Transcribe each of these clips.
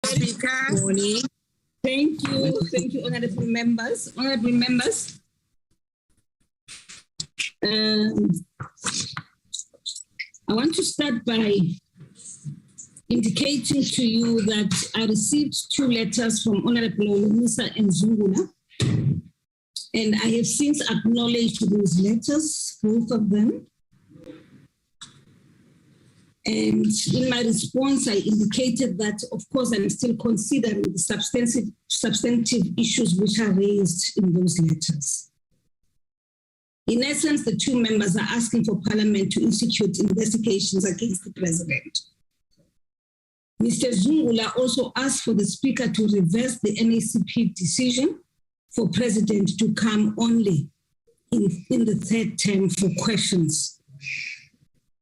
Speaker. Morning. Thank you, honourable members. Honourable members. I want to start by indicating to you that I received 2 letters from Honourable Olumisa and Zungula, and I have since acknowledged those letters, both of them. And in my response, I indicated that, of course, I'm still considering the substantive issues which are raised in those letters. In essence, the 2 members are asking for Parliament to institute investigations against the President. Mr. Zungula also asked for the Speaker to reverse the NACP decision for President to come only in the 3rd term for questions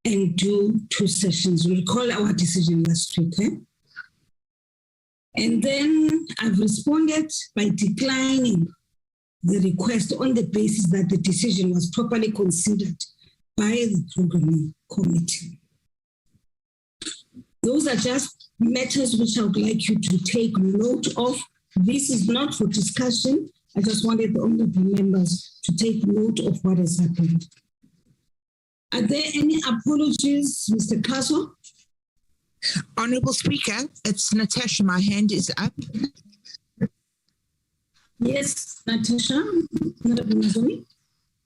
and do 2 sessions. We recall our decision last week. And then I've responded by declining the request on the basis that the decision was properly considered by the programming committee. Those are just matters which I would like you to take note of. This is not for discussion. I just wanted the honorable members to take note of what has happened. Are there any apologies, Mr. Kaso? Honourable Speaker, it's Natasha. My hand is up. Yes, Natasha. Honourable Mazoni.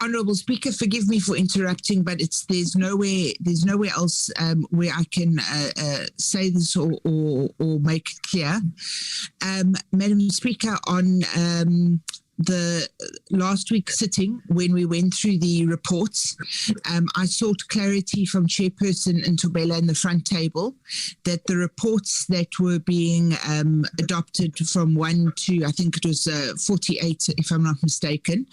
Honourable Speaker, forgive me for interrupting, but there's nowhere else where I can say this or make it clear. Madam Speaker, on the last week's sitting, when we went through the reports, I sought clarity from Chairperson Ntobela in the front table that the reports that were being adopted from 1 to, I think it was 48, if I'm not mistaken,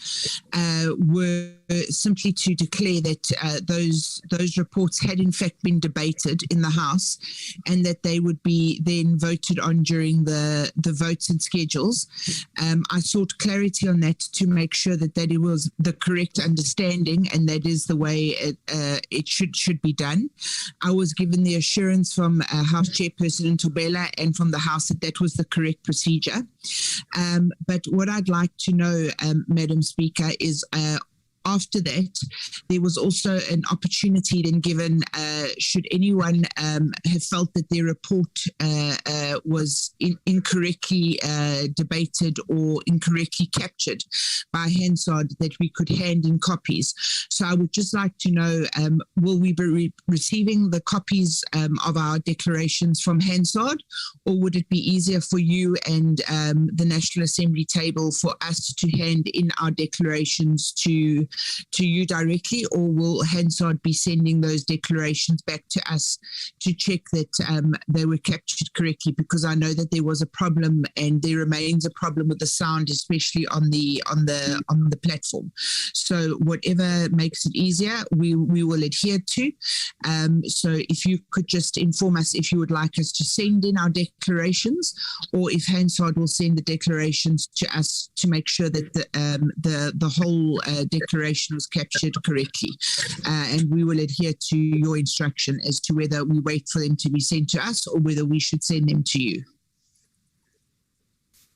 were simply to declare that those reports had in fact been debated in the House and that they would be then voted on during the votes and schedules. I sought clarity on that to make sure that it was the correct understanding and that is the way it should be done. I was given the assurance from House Chairperson Ntobela and from the House that was the correct procedure. But what I'd like to know, Madam Speaker, is after that, there was also an opportunity then given should anyone have felt that their report was incorrectly debated or incorrectly captured by Hansard, that we could hand in copies. So I would just like to know, will we be receiving the copies of our declarations from Hansard, or would it be easier for you and the National Assembly table for us to hand in our declarations to you directly, or will Hansard be sending those declarations back to us to check that they were captured correctly? Because I know that there was a problem and there remains a problem with the sound, especially on the platform. So whatever makes it easier, we will adhere to. So if you could just inform us if you would like us to send in our declarations, or if Hansard will send the declarations to us to make sure that the whole declaration was captured correctly, and we will adhere to your instruction as to whether we wait for them to be sent to us or whether we should send them to you.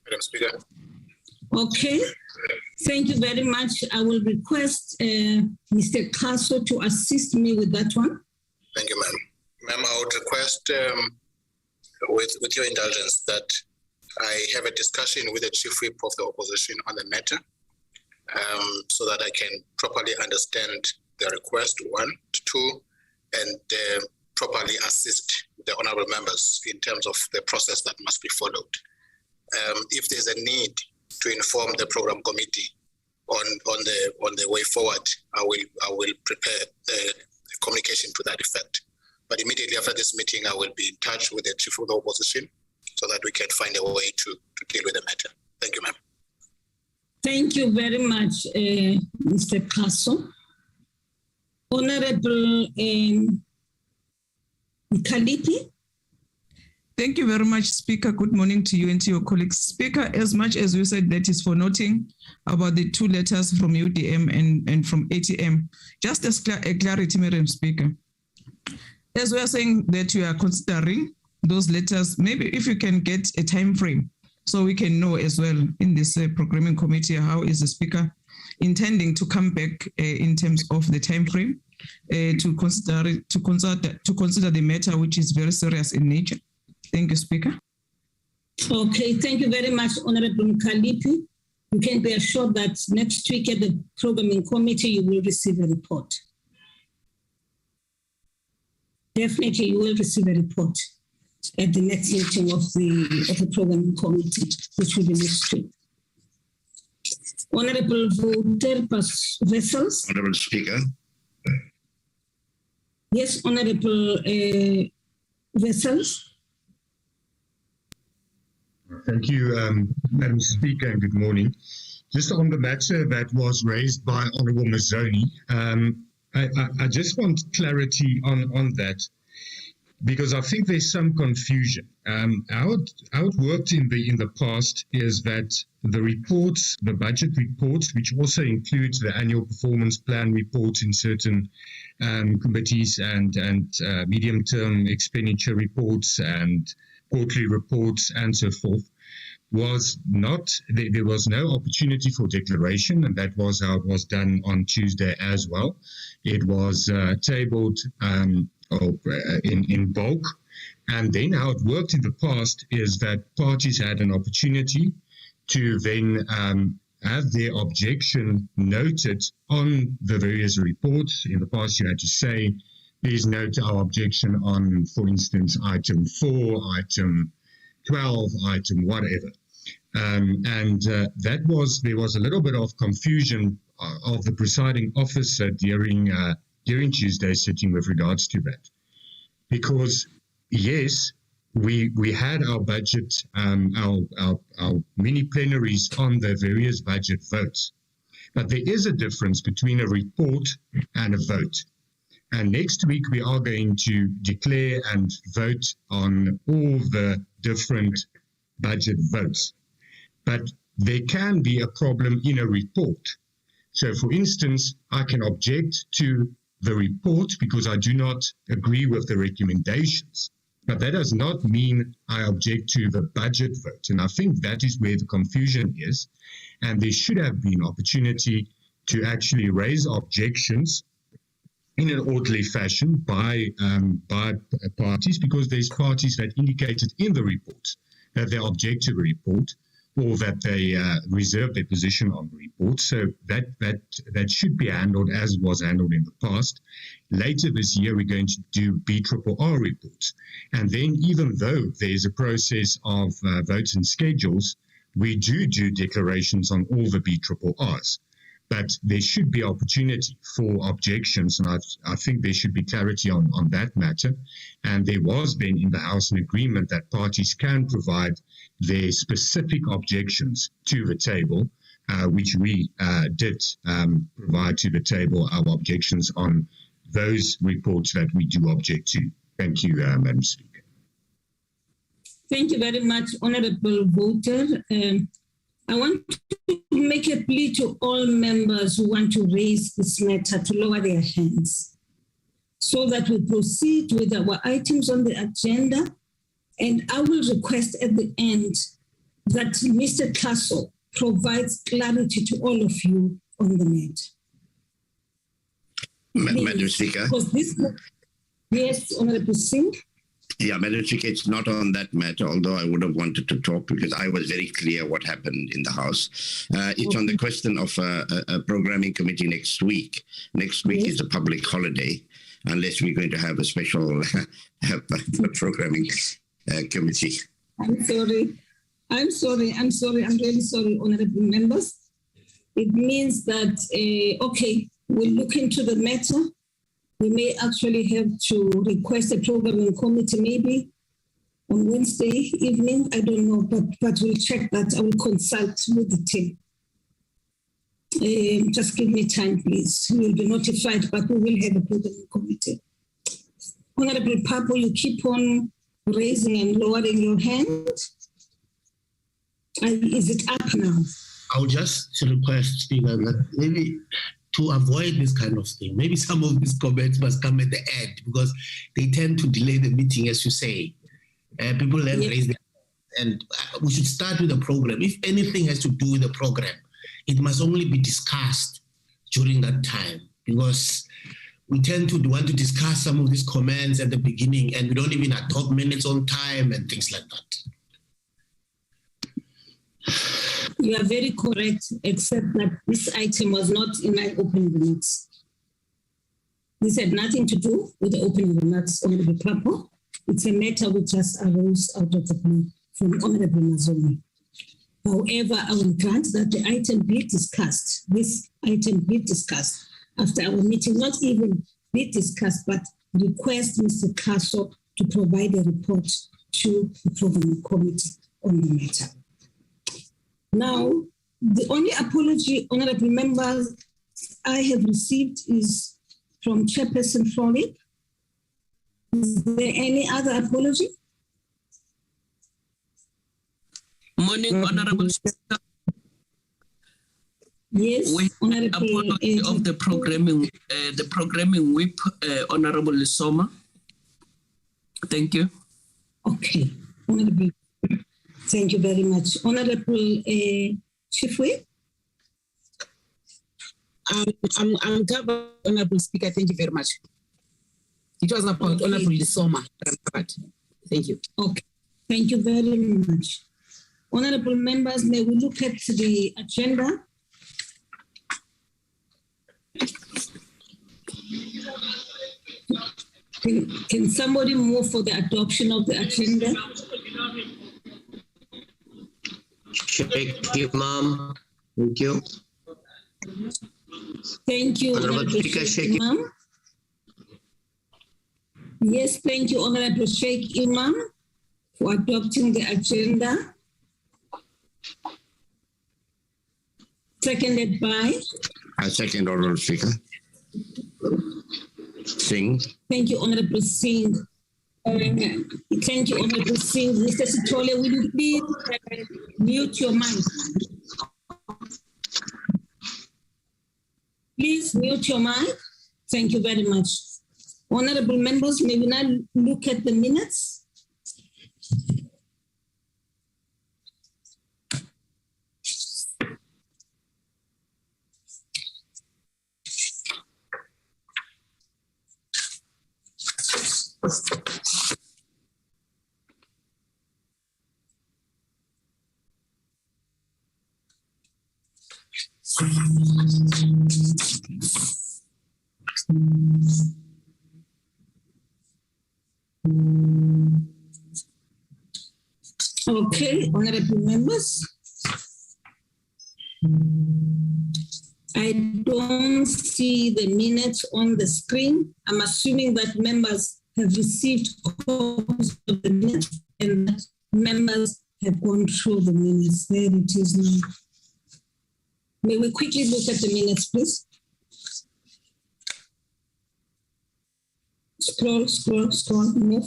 Madam Speaker. Okay, thank you very much. I will request Mr. Kaso to assist me with that one. Thank you, ma'am. Ma'am, I would request, with your indulgence, that I have a discussion with the Chief Whip of the Opposition on the matter, so that I can properly understand the request, 1, 2, and properly assist the honourable members in terms of the process that must be followed. If there's a need to inform the program committee on the way forward, I will prepare the communication to that effect. But immediately after this meeting, I will be in touch with the Chief of the Opposition so that we can find a way to deal with the matter. Thank you, ma'am. Thank you very much, Mr. Kaso. Honorable Kalipi. Thank you very much, Speaker. Good morning to you and to your colleagues. Speaker, as much as you said that is for noting about the 2 letters from UDM and from ATM, just as a clarity, Madam Speaker. As we are saying that you are considering those letters. Maybe if you can get a time frame so we can know as well in this programming committee, how is the speaker intending to come back in terms of the time frame to consider the matter, which is very serious in nature. Thank you, Speaker. Okay, thank you very much, Honorable Mkalipi. You can be assured that next week at the programming committee, you will receive a report. Definitely, you will receive a report at the next meeting of the programming committee, which will be next week. Honorable Voter Vessels. Honorable Speaker. Yes, Honorable Vessels. Thank you, Madam Speaker, and good morning. Just on the matter that was raised by Honorable Mazzoni, I just want clarity on that, because I think there's some confusion. How it worked in the past is that the reports, the budget reports, which also includes the annual performance plan reports in certain committees and medium-term expenditure reports and quarterly reports and so forth, was not, there was no opportunity for declaration, and that was how it was done on Tuesday as well. It was tabled in bulk, and then how it worked in the past is that parties had an opportunity to then have their objection noted on the various reports. In the past, you had to say, please note our objection on, for instance, item 4, item 12, item whatever. There was a little bit of confusion of the presiding officer during Tuesday's sitting with regards to that. Because, yes, we had our budget, our mini plenaries on the various budget votes. But there is a difference between a report and a vote. And next week, we are going to declare and vote on all the different budget votes. But there can be a problem in a report. So, for instance, I can object to the report because I do not agree with the recommendations. But that does not mean I object to the budget vote. And I think that is where the confusion is. And there should have been opportunity to actually raise objections in an orderly fashion by parties, because there's parties that indicated in the report that they object to the report or that they reserve their position on the report. So that should be handled as it was handled in the past. Later this year, we're going to do BRRR reports. And then even though there's a process of votes and schedules, we do declarations on all the BRRRs. But there should be opportunity for objections, and I think there should be clarity on that matter. And there was then in the House an agreement that parties can provide their specific objections to the table, which we did provide to the table our objections on those reports that we do object to. Thank you, Madam Speaker. Thank you very much, Honourable Voter. I want to make a plea to all members who want to raise this matter to lower their hands so that we proceed with our items on the agenda. And I will request at the end that Mr. Castle provides clarity to all of you on the matter. Madam Speaker. Yes, Honourable Singh. Yeah, Madam Speaker, it's not on that matter, although I would have wanted to talk because I was very clear what happened in the House. It's on the question of a programming committee next week. Next week is a public holiday, unless we're going to have a special programming committee. I'm sorry. I'm really sorry, honourable members. It means that, okay, we'll look into the matter. We may actually have to request a programming committee maybe on Wednesday evening. I don't know, but we'll check that. I will consult with the team. Just give me time, please. We will be notified, but we will have a programming committee. Honourable Papo, you keep on raising and lowering your hand. Is it up now? I'll just request, Stephen, that maybe to avoid this kind of thing, maybe some of these comments must come at the end because they tend to delay the meeting, as you say. People then raise their and we should start with the program. If anything has to do with the program, it must only be discussed during that time, because we tend to want to discuss some of these comments at the beginning and we don't even adopt minutes on time and things like that. You are very correct, except that this item was not in my opening remarks. This had nothing to do with the opening remarks, Honorable Papo. It's a matter which just arose out of the blue from Honorable Mazoni. However, I will grant that the item be discussed, this item be discussed after our meeting, not even be discussed, but request Mr. Kaso to provide a report to the Programming Committee on the matter. Now, the only apology, honorable members, I have received is from Chairperson Foley. Is there any other apology? Morning, Honorable Speaker. Yes, with apology of the programming whip, Honorable Lisoma. Thank you. Okay, Honorable. Thank you very much. Honorable Chief Whip. I'm covered, Honorable Speaker. Thank you very much. It was about Honorable Lisoma. Thank you. Okay, thank you very much. Honorable members, may we look at the agenda? Can somebody move for the adoption of the agenda? Thank you, ma'am. Thank you. Thank you, Honorable Speaker, Sheikh Imam. Yes, thank you, Honorable Sheikh Imam, for adopting the agenda. Seconded by? I second, Honorable Speaker. Singh. Thank you, Honorable Singh. Thank you, Honorable Singh. Mr. Sitole, will you please mute your mic? Please mute your mic. Thank you very much. Honorable members, may we now look at the minutes? Okay, honorable members. I don't see the minutes on the screen. I'm assuming that members have received copies of the minutes and that members have gone through the minutes. There it is now. May we quickly look at the minutes, please? Scroll, move.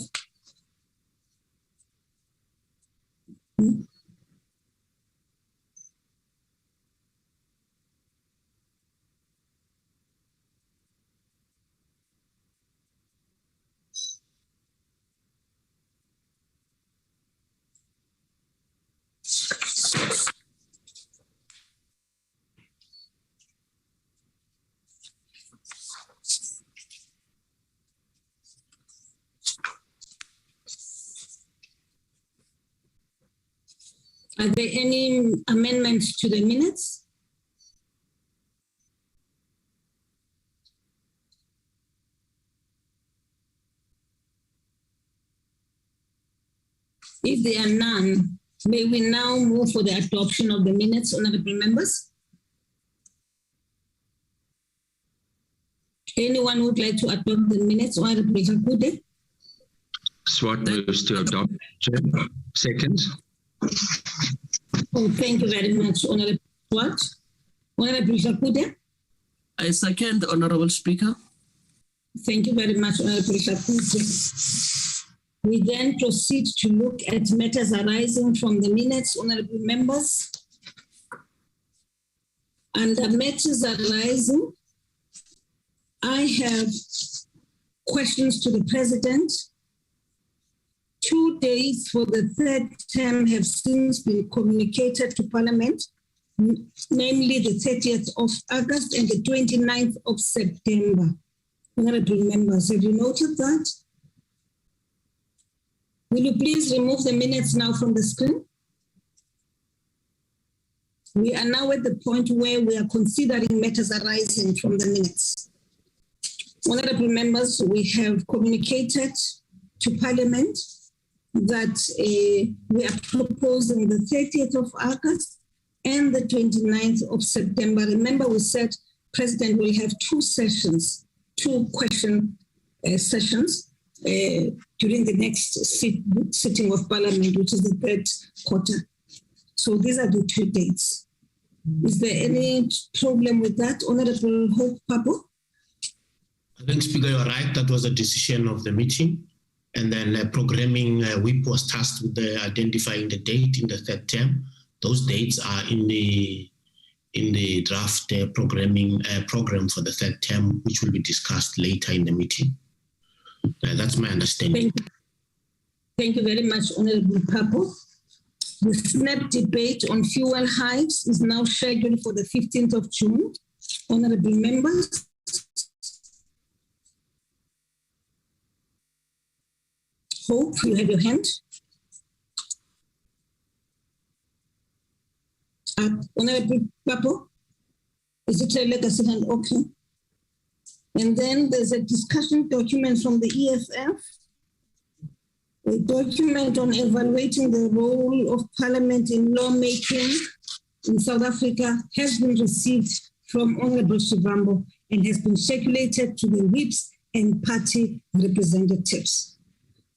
Are there any amendments to the minutes? If there are none, may we now move for the adoption of the minutes, honorable members? Anyone who would like to adopt the minutes, Honorable Kude? SWAT moves to adopt. Second. Oh, thank you very much, Honorable Swat. Honorable Kude? I second, Honorable Speaker. Thank you very much, Honorable Kude. We then proceed to look at matters arising from the minutes, honorable members. Under matters arising, I have questions to the President, 2 dates for the third term have since been communicated to Parliament, namely the 30th of August and the 29th of September. Honorable members, have you noted that? Will you please remove the minutes now from the screen? We are now at the point where we are considering matters arising from the minutes. Honorable members, we have communicated to Parliament that we are proposing the 30th of August and the 29th of September. Remember, we said President will have two sessions, two question sessions during the next sitting of Parliament, which is the third quarter. So these are the 2 dates. Is there any problem with that, Honorable Hope Papo? I think, Speaker, you're right. That was a decision of the meeting. And then programming whip was tasked with identifying the date in the third term. Those dates are in the draft programming program for the third term, which will be discussed later in the meeting. That's my understanding. Thank you very much, Honorable Papo. The SNAP debate on fuel hikes is now scheduled for the 15th of June. Honorable members. Hope, you have your hand. Honorable Papo, is it a legacy hand? Okay. And then there's a discussion document from the EFF, a document on evaluating the role of Parliament in lawmaking in South Africa has been received from Honorable Shivambo and has been circulated to the whips and party representatives.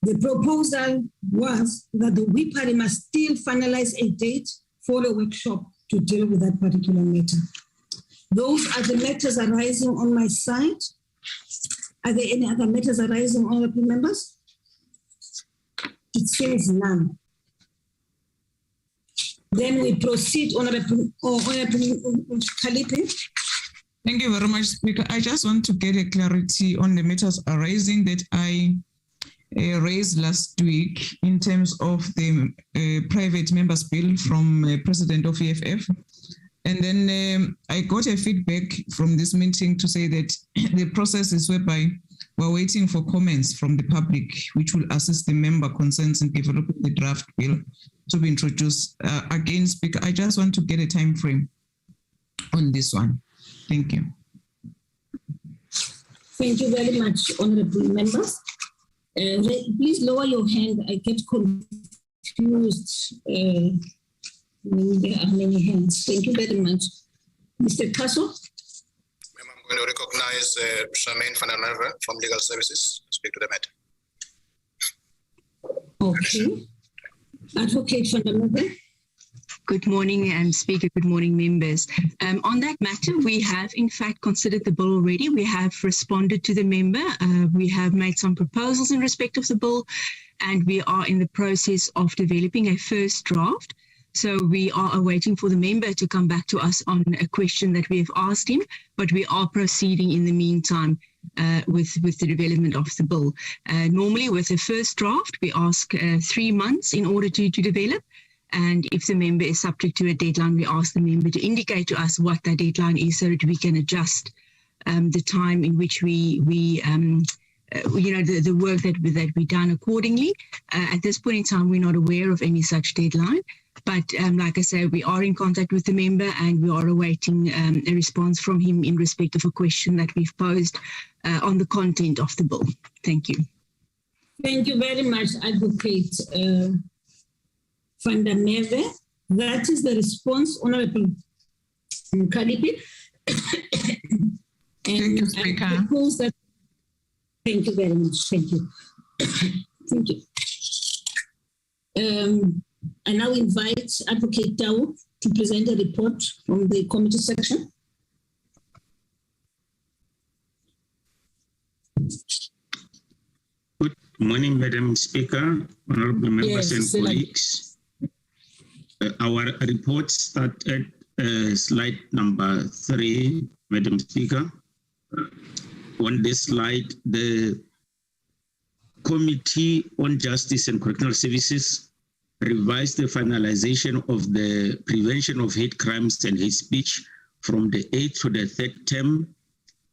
The proposal was that the whip party must still finalize a date for a workshop to deal with that particular matter. Those are the matters arising on my side. Are there any other matters arising, honorable members? It seems none. Then we proceed, Honorable Kalipi. Thank you very much, Speaker. I just want to get a clarity on the matters arising that I raised last week in terms of the private members bill from President of EFF. And then I got a feedback from this meeting to say that the process is whereby we're waiting for comments from the public, which will assist the member concerns in developing the draft bill to be introduced. Again, Speaker, I just want to get a time frame on this one. Thank you. Thank you very much, honorable members. Please lower your hand. I get confused when there are many hands. Thank you very much. Mr. Kaso? I'm going to recognize Charmaine van der Merwe from Legal Services to speak to the matter. Okay. Advocate van der Merwe. Good morning, Speaker. Good morning, members. On that matter, we have, in fact, considered the bill already. We have responded to the member. We have made some proposals in respect of the bill, and we are in the process of developing a first draft. So we are awaiting for the member to come back to us on a question that we have asked him, but we are proceeding in the meantime with the development of the bill. Normally, with the first draft, we ask 3 months in order to develop. And if the member is subject to a deadline, we ask the member to indicate to us what that deadline is so that we can adjust the time in which the work that we done accordingly. At this point in time, we're not aware of any such deadline. But like I said, we are in contact with the member and we are awaiting a response from him in respect of a question that we've posed on the content of the bill. Thank you. Thank you very much, Advocate van der Merwe. That is the response, Honorable Kalipi. Thank you, Speaker. I propose that. Thank you very much. Thank you. Thank you. I now invite Advocate Tau to present a report from the committee section. Good morning, Madam Speaker, honorable members and colleagues. Our report starts at slide number 3, Madam Speaker. On this slide, the Committee on Justice and Correctional Services revised the finalization of the prevention of hate crimes and hate speech from the 8th to the 3rd term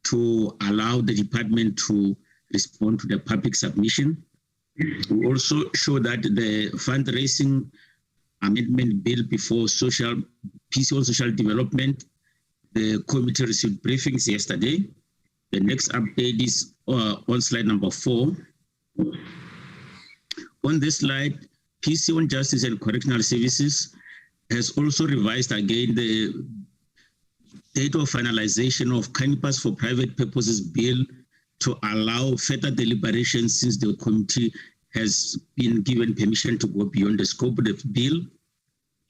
to allow the department to respond to the public submission. We also show that the fundraising amendment bill before PC on social development, the committee received briefings yesterday. The next update is on slide number 4. On this slide, PC on Justice and Correctional Services has also revised again the date of finalization of Canvas for Private Purposes Bill to allow further deliberation since the committee has been given permission to go beyond the scope of the bill.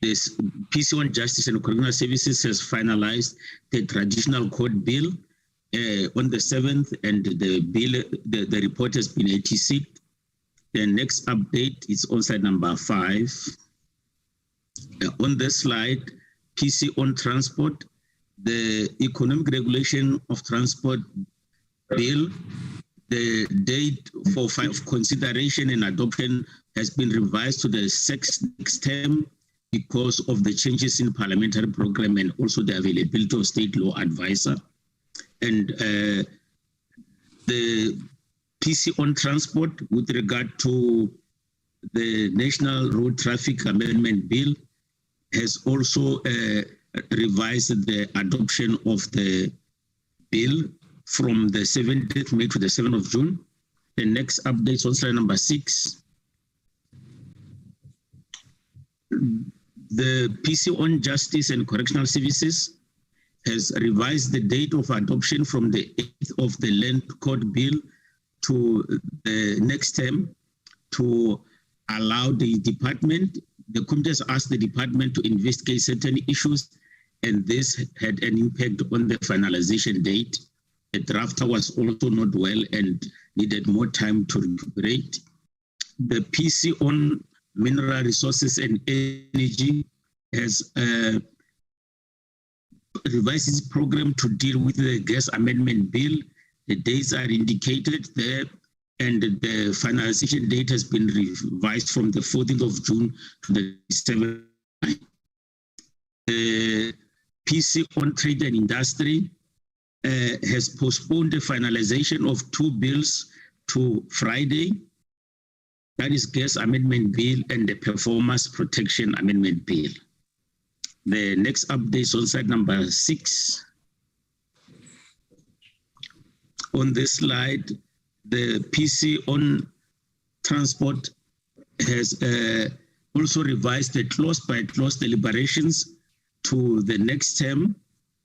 This PC on Justice and Correctional Services has finalized the Traditional Court Bill on the 7th, and the report has been ATC'd. The next update is on slide number 5. On this slide, PC on Transport, the Economic Regulation of Transport Bill, the date for consideration and adoption has been revised to the next term because of the changes in parliamentary program and also the availability of state law advisor. And the PC on Transport with regard to the National Road Traffic Amendment Bill has also revised the adoption of the bill from the 17th May to the 7th of June. The next update is on slide number 6. The PC on Justice and Correctional Services has revised the date of adoption from the 8th of the Land Court Bill to the next term to allow the department, the committee has asked the department to investigate certain issues, and this had an impact on the finalization date. The drafter was also not well and needed more time to recuperate. The PC on Mineral Resources and Energy has revised its program to deal with the Gas Amendment Bill. The dates are indicated there, and the finalization date has been revised from the 14th of June to the 7th. The PC on Trade and Industry has postponed the finalization of 2 bills to Friday. That is Gas Amendment Bill and the Performance Protection Amendment Bill. The next update is on slide number 6. On this slide, the PC on Transport has also revised the clause-by-clause deliberations to the next term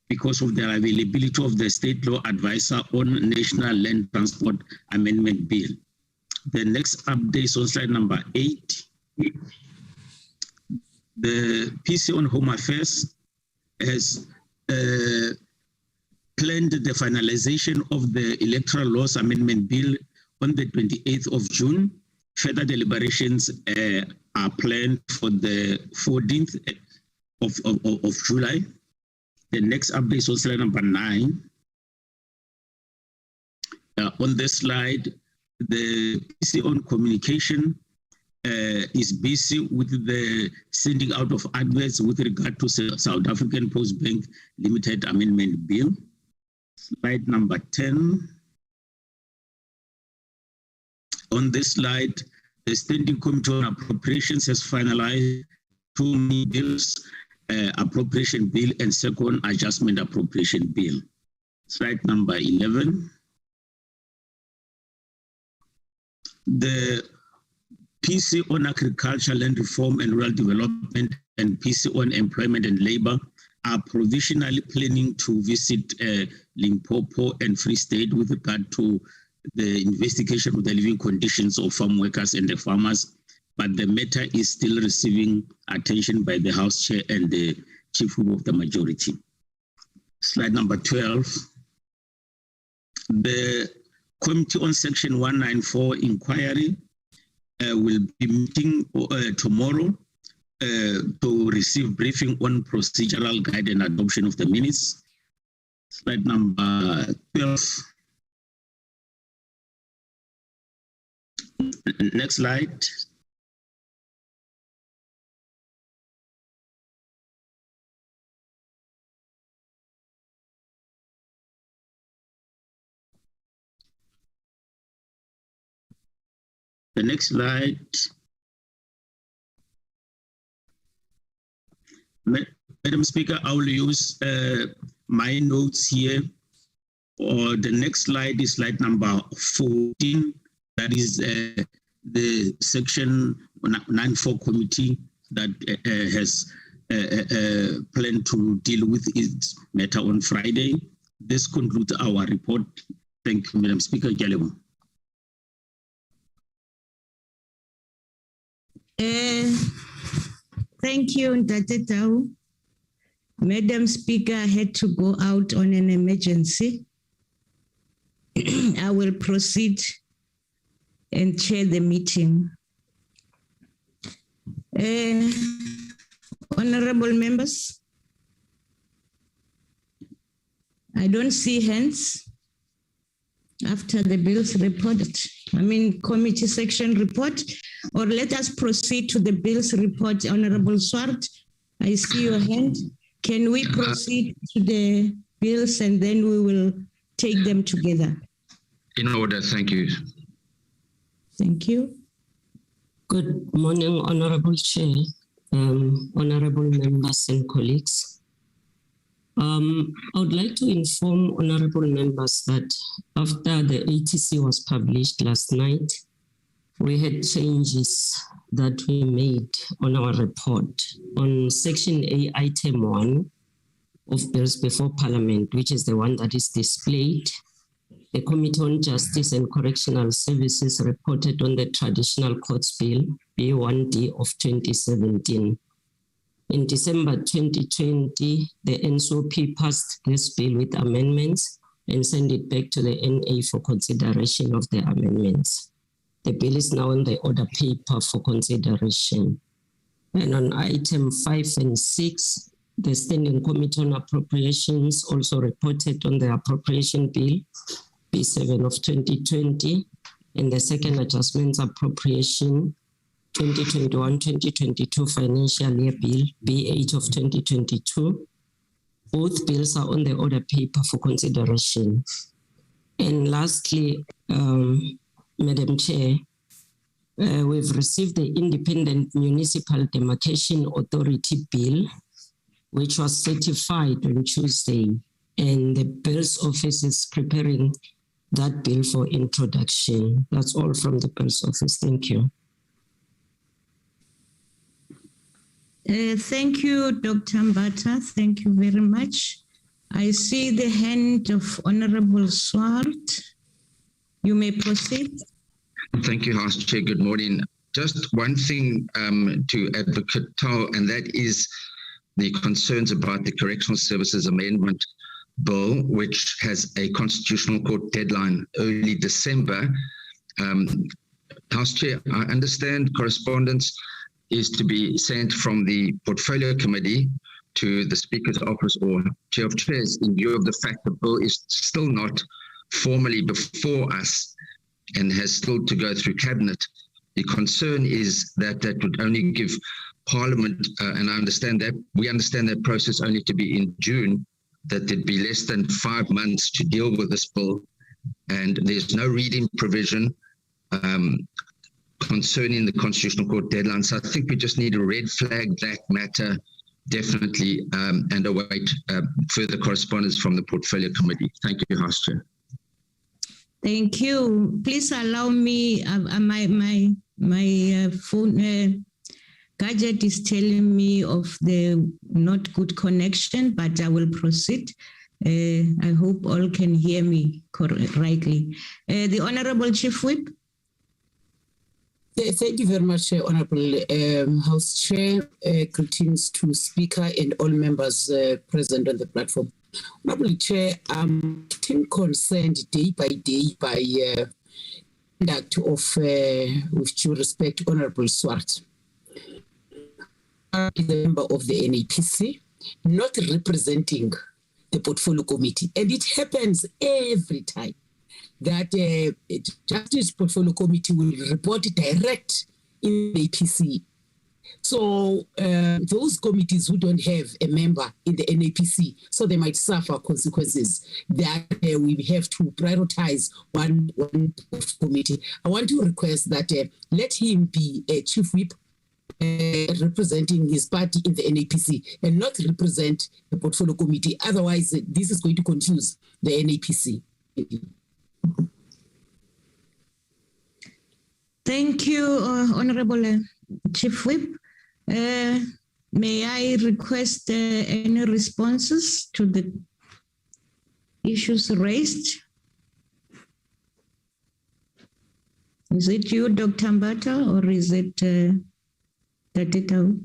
because of the availability of the state law advisor on National Land Transport Amendment Bill. The next update is on slide number 8. The PC on Home Affairs has planned the finalization of the Electoral Laws Amendment Bill on the 28th of June. Further deliberations are planned for the 14th of July. The next update is on slide number 9. On this slide, the PC on Communication is busy with the sending out of adverts with regard to South African Post Bank Limited Amendment Bill. Slide number 10. On this slide, the Standing Committee on Appropriations has finalized 2 new bills, Appropriation Bill and Second Adjustment Appropriation Bill. Slide number 11. The PC on Agriculture, Land Reform and Rural Development and PC on Employment and Labor are provisionally planning to visit Limpopo and Free State with regard to the investigation of the living conditions of farm workers and the farmers, but the matter is still receiving attention by the House Chair and the Chief Whip of the majority. Slide number 12. The Committee on Section 194 inquiry will be meeting tomorrow to receive briefing on procedural guide and adoption of the minutes. Slide number 12. Next slide. The next slide. Madam Speaker, I will use my notes here. Or the next slide is slide number 14. That is the section 94 committee that has planned to deal with its matter on Friday. This concludes our report. Thank you, Madam Speaker. Thank you, Ntate. Madam Speaker, I had to go out on an emergency. I will proceed and chair the meeting. Honorable members, I don't see hands after the bills report. Committee section report, or let us proceed to the bills report. Honorable Swart, I see your hand. Can we proceed to the bills and then we will take them together? In order, thank you. Thank you. Good morning, Honorable Chair, honorable members and colleagues. I would like to inform honorable members that after the ATC was published last night, we had changes that we made on our report on Section A, Item 1 of Bills Before Parliament, which is the one that is displayed. The Committee on Justice and Correctional Services reported on the Traditional Courts Bill, B1D of 2017. In December 2020, the NSOP passed this bill with amendments and sent it back to the NA for consideration of the amendments. The bill is now on the order paper for consideration. And on item 5 and 6, the Standing Committee on Appropriations also reported on the appropriation bill, B7 of 2020, and the second adjustments appropriation 2021-2022 financial year bill, B8 of 2022. Both bills are on the order paper for consideration. And lastly, Madam Chair, we've received the Independent Municipal Demarcation Authority bill, which was certified on Tuesday, and the Bills Office is preparing that bill for introduction. That's all from the Bills Office. Thank you. Thank you, Dr. Mbata. Thank you very much. I see the hand of Honorable Swart. You may proceed. Thank you, House Chair. Good morning. Just one thing to Advocate Tau, and that is the concerns about the Correctional Services Amendment Bill, which has a Constitutional Court deadline early December. House Chair, I understand correspondence is to be sent from the Portfolio Committee to the Speaker's Office or Chair of Chairs in view of the fact the bill is still not formally before us and has still to go through Cabinet. The concern is that that would only give Parliament, and I understand that, we understand that process only to be in June, that there'd be less than 5 months to deal with this bill, and there's no reading provision concerning the Constitutional Court deadline. So I think we just need to red flag that matter definitely and await further correspondence from the Portfolio Committee. Thank you, House Chair. Thank you. Please allow me, my phone gadget is telling me of the not good connection, but I will proceed. I hope all can hear me rightly. The Honorable Chief Whip. Thank you very much, Honorable House Chair. Greetings to Speaker and all members present on the platform. Honorable Chair, I'm concerned day by conduct of, with due respect, Honorable Swart, is a member of the NAPC, not representing the Portfolio Committee, and it happens every time. that Justice Portfolio Committee will report direct in the APC. So those committees who don't have a member in the NAPC, so they might suffer consequences that we have to prioritize one committee. I want to request that let him be a chief whip representing his party in the NAPC and not represent the portfolio committee. Otherwise, this is going to confuse the NAPC. Thank you, Honorable Chief Whip. May I request any responses to the issues raised? Is it you, Dr. Mbata, or is it Tatitau?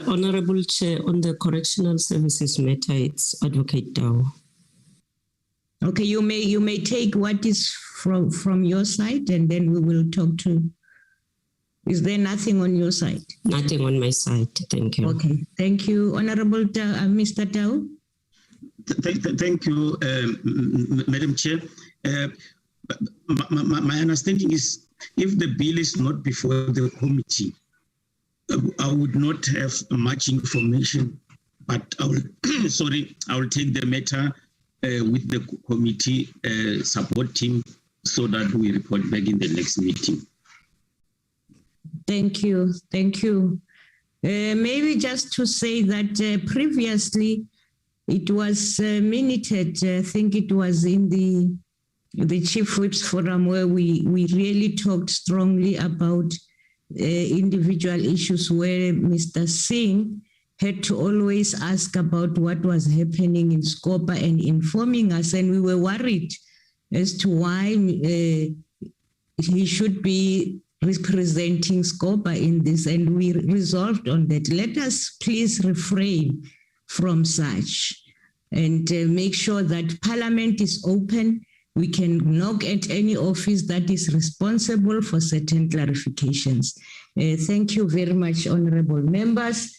Honorable Chair, on the correctional services matter, it's Advocate Dao. Okay, you may take what is from your side, and then we will talk to. Is there nothing on your side? Nothing on my side. Thank you. Okay, thank you, Honorable Mr. Tao. Thank you, Madam Chair. My understanding is, if the bill is not before the committee, I would not have much information, but I will take the matter with the committee support team so that we report back in the next meeting. Thank you. Maybe just to say that previously it was minuted, I think it was in the Chief Whips Forum where we really talked strongly about individual issues where Mr. Singh had to always ask about what was happening in Scopa and informing us, and we were worried as to why he should be representing Scopa in this, and we resolved on that. Let us please refrain from such and make sure that Parliament is open. We can knock at any office that is responsible for certain clarifications. Thank you very much, honorable members.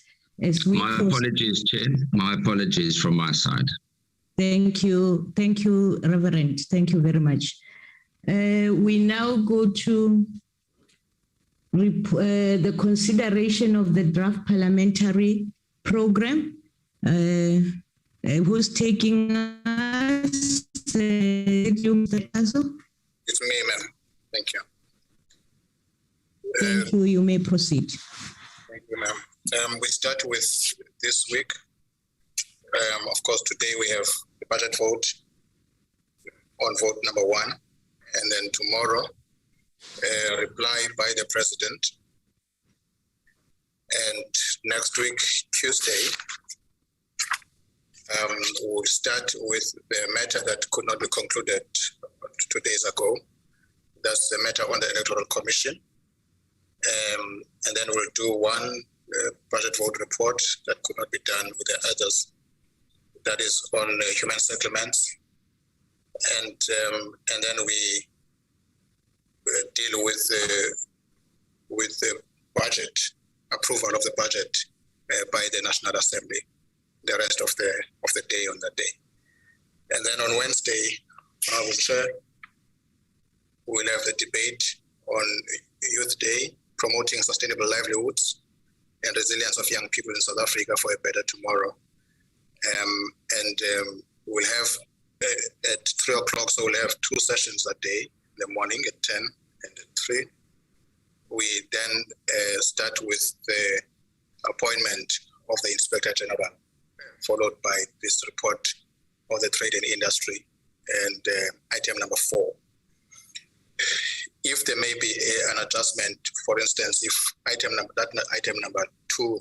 My apologies, Chair. My apologies from my side. Thank you, Reverend. Thank you very much. We now go to the consideration of the draft parliamentary program. Who's taking us? It's me, ma'am. Thank you. Thank you. You may proceed. Thank you, ma'am. We start with this week. Of course, today we have the budget vote on vote number 1, and then tomorrow, reply by the president. And next week, Tuesday, we'll start with the matter that could not be concluded 2 days ago. That's the matter on the Electoral Commission. And then we'll do one budget vote report that could not be done with the others. That is on human settlements. And then we deal with the budget, approval of the budget by the National Assembly, the rest of the day on that day. And then on Wednesday, Honorable Chair, we'll have the debate on Youth Day, promoting sustainable livelihoods and resilience of young people in South Africa for a better tomorrow. We'll have at 3 o'clock, so we'll have 2 sessions that day, in the morning at 10 and at 3. We then start with the appointment of the Inspector General, followed by this report of the trade and industry, and item number 4. If there may be an adjustment, for instance, if item number 2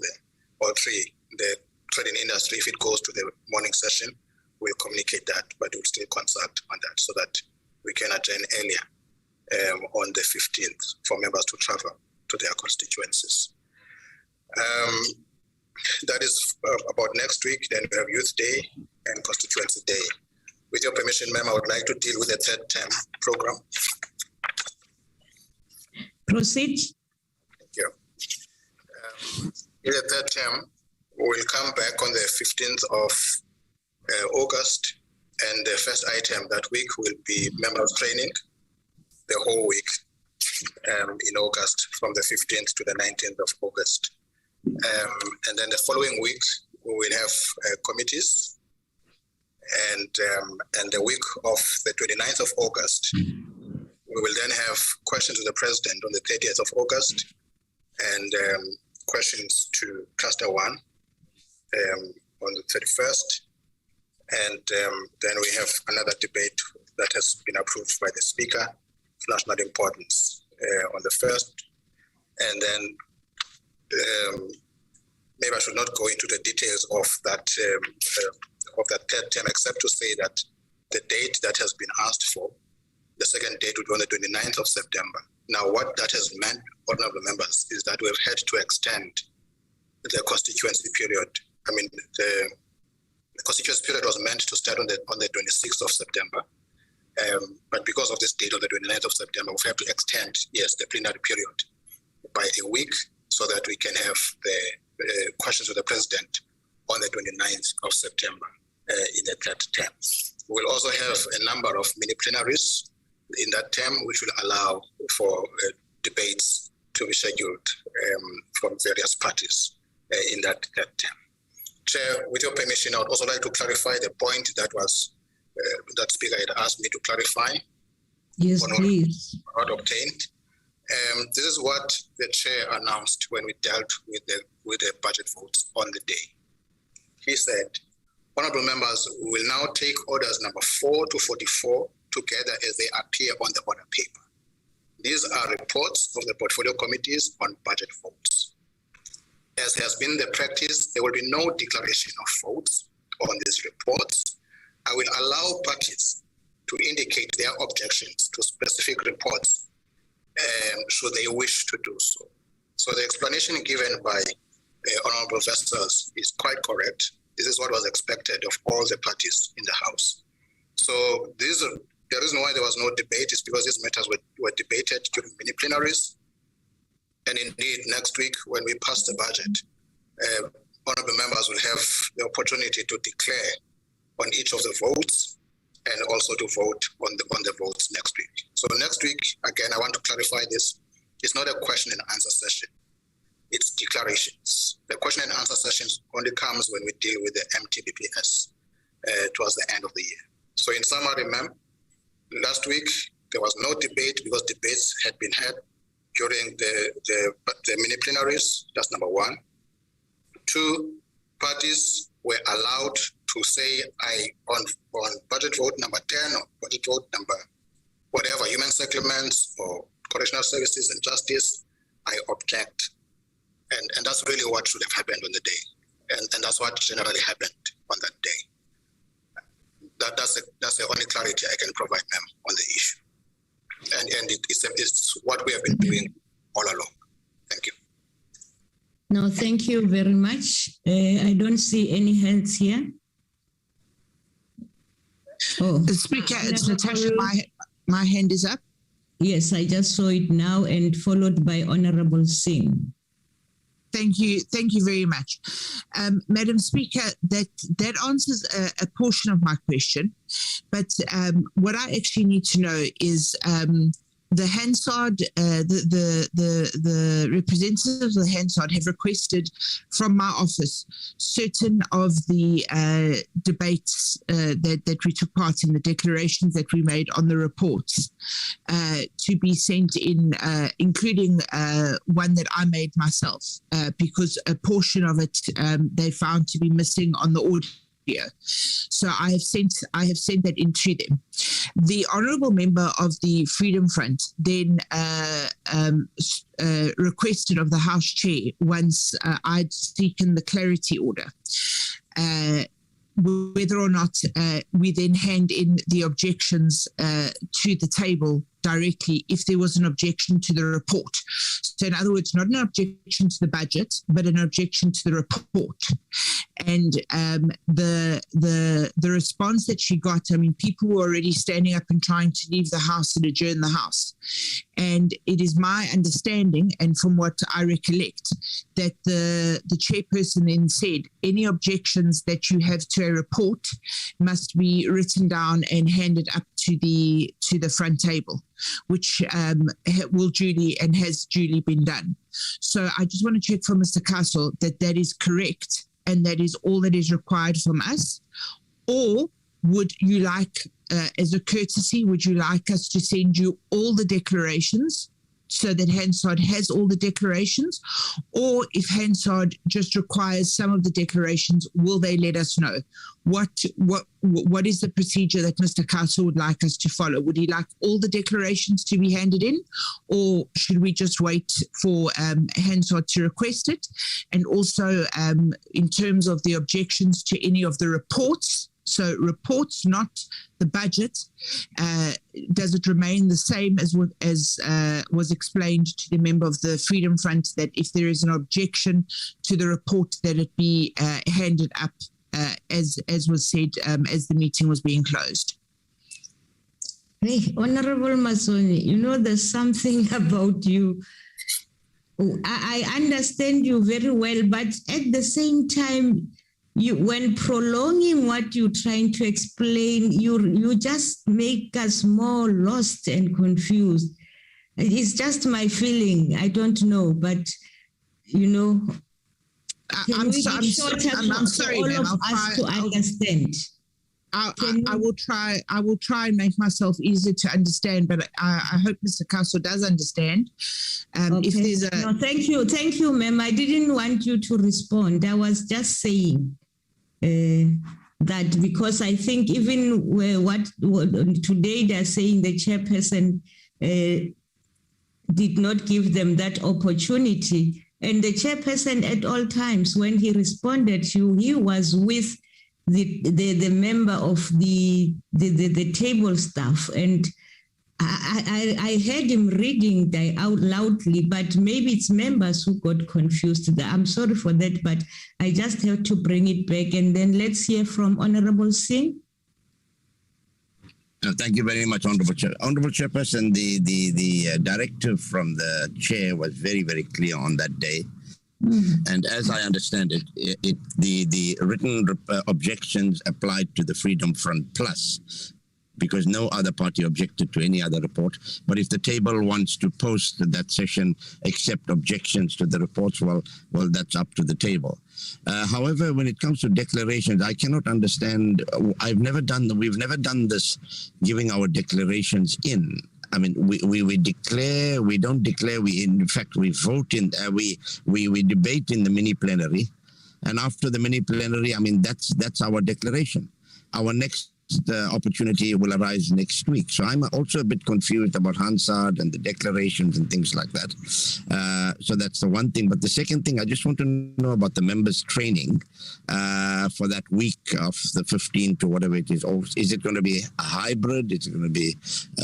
or 3, the trade and industry, if it goes to the morning session, we'll communicate that, but we'll still consult on that so that we can adjourn earlier on the 15th for members to travel to their constituencies. That is about next week. Then we have Youth Day and Constituency Day. With your permission, ma'am, I would like to deal with the third term program. Proceed. Thank you. In the third term, we'll come back on the 15th of August. And the first item that week will be members training the whole week in August, from the 15th to the 19th of August. And then the following week, we will have committees. And the week of the 29th of August, we will then have questions to the President on the 30th of August, and questions to Cluster 1 on the 31st. And then we have another debate that has been approved by the Speaker of National Importance on the 1st. And then maybe I should not go into the details of that third term, except to say that the date that has been asked for, the second date, would be on the 29th of September. Now, what that has meant, honorable members, is that we've had to extend the constituency period. I mean, the constituency period was meant to start on the 26th of September. But because of this date of the 29th of September, we've had to extend, yes, the plenary period by a week so that we can have the questions of the President on the 29th of September in the third term. We'll also have a number of mini plenaries in that term, which will allow for debates to be scheduled from various parties in that third term. Chair, with your permission, I would also like to clarify the point that was that Speaker had asked me to clarify. Yes, please. Not obtained. This is what the Chair announced when we dealt with the budget votes on the day. He said, honorable members, we will now take orders number 4 to 44 together as they appear on the order paper. These are reports of the portfolio committees on budget votes. As has been the practice, there will be no declaration of votes on these reports. I will allow parties to indicate their objections to specific reports should they wish to do so. So the explanation given by honorable vestors is quite correct. This is what was expected of all the parties in the House. So the reason why there was no debate is because these matters were debated during mini plenaries. And indeed, next week, when we pass the budget, honorable members will have the opportunity to declare on each of the votes and also to vote on the votes next week. So next week, again, I want to clarify this. It's not a question and answer session. It's declarations. The question and answer sessions only comes when we deal with the MTBPS towards the end of the year. So in summary, ma'am, last week there was no debate because debates had been had during the mini plenaries. That's number 1. 2, parties were allowed to say on budget vote number 10 or budget vote number whatever, human settlements or correctional services and justice, I object. And that's really what should have happened on the day. And that's what generally happened on that day. That's the only clarity I can provide, ma'am, on the issue. And it's what we have been doing all along. Thank you. No, thank you very much. I don't see any hands here. Oh, Speaker, it's Natasha. My hand is up. Yes, I just saw it now, and followed by Honorable Singh. Thank you very much. Madam Speaker, that answers a portion of my question, but what I actually need to know is the Hansard, the representatives of the Hansard have requested from my office certain of the debates that we took part in, the declarations that we made on the reports, to be sent in, including one that I made myself, because a portion of it they found to be missing on the audio. So I have sent that in to them. The honourable member of the Freedom Front then requested of the House Chair, once I'd taken the clarity order, whether or not we then hand in the objections to the table directly if there was an objection to the report. So in other words, not an objection to the budget, but an objection to the report. And the response that she got, I mean, people were already standing up and trying to leave the house and adjourn the house. And it is my understanding, and from what I recollect, that the chairperson then said any objections that you have to a report must be written down and handed up to the front table, which will duly and has duly been done. So I just want to check from Mr. Castle that is correct and that is all that is required from us. Or would you like, as a courtesy, would you like us to send you all the declarations so that Hansard has all the declarations? Or if Hansard just requires some of the declarations, will they let us know? What is the procedure that Mr. Castle would like us to follow? Would he like all the declarations to be handed in, or should we just wait for Hansard to request it? And also in terms of the objections to any of the reports, so reports, not the budget, does it remain the same as was explained to the member of the Freedom Front, that if there is an objection to the report, that it be handed up as was said as the meeting was being closed? Hey, Honorable Masoni, you know, there's something about you. I understand you very well, but at the same time, when prolonging what you're trying to explain, you just make us more lost and confused. It's just my feeling. I don't know, but you know, I'm sorry, all of us to understand. I will try and make myself easier to understand, but I hope Mr. Castle does understand. Okay. If there's no, thank you, ma'am. I didn't want you to respond. I was just saying that because I think even what today they're saying the chairperson did not give them that opportunity, and the chairperson at all times when he responded to you, he was with the member of the table staff, and I heard him reading out loudly, but maybe it's members who got confused. I'm sorry for that, but I just have to bring it back. And then let's hear from Honorable Singh. Thank you very much, Honorable Chair. Honorable Chairperson, the directive from the chair was very, very clear on that day. And as I understand it, the written objections applied to the Freedom Front Plus, because no other party objected to any other report. But if the table wants to post that session, accept objections to the reports, well, that's up to the table. However, when it comes to declarations, I cannot understand. We've never done this, giving our declarations in. I mean, we declare, we don't declare. In fact, we vote in, we debate in the mini plenary, and after the mini plenary, I mean, that's our declaration. Our next opportunity will arise next week. So I'm also a bit confused about Hansard and the declarations and things like that. So that's the one thing. But the second thing, I just want to know about the members' training for that week of the 15th or whatever it is. Is it going to be a hybrid? Is it going to be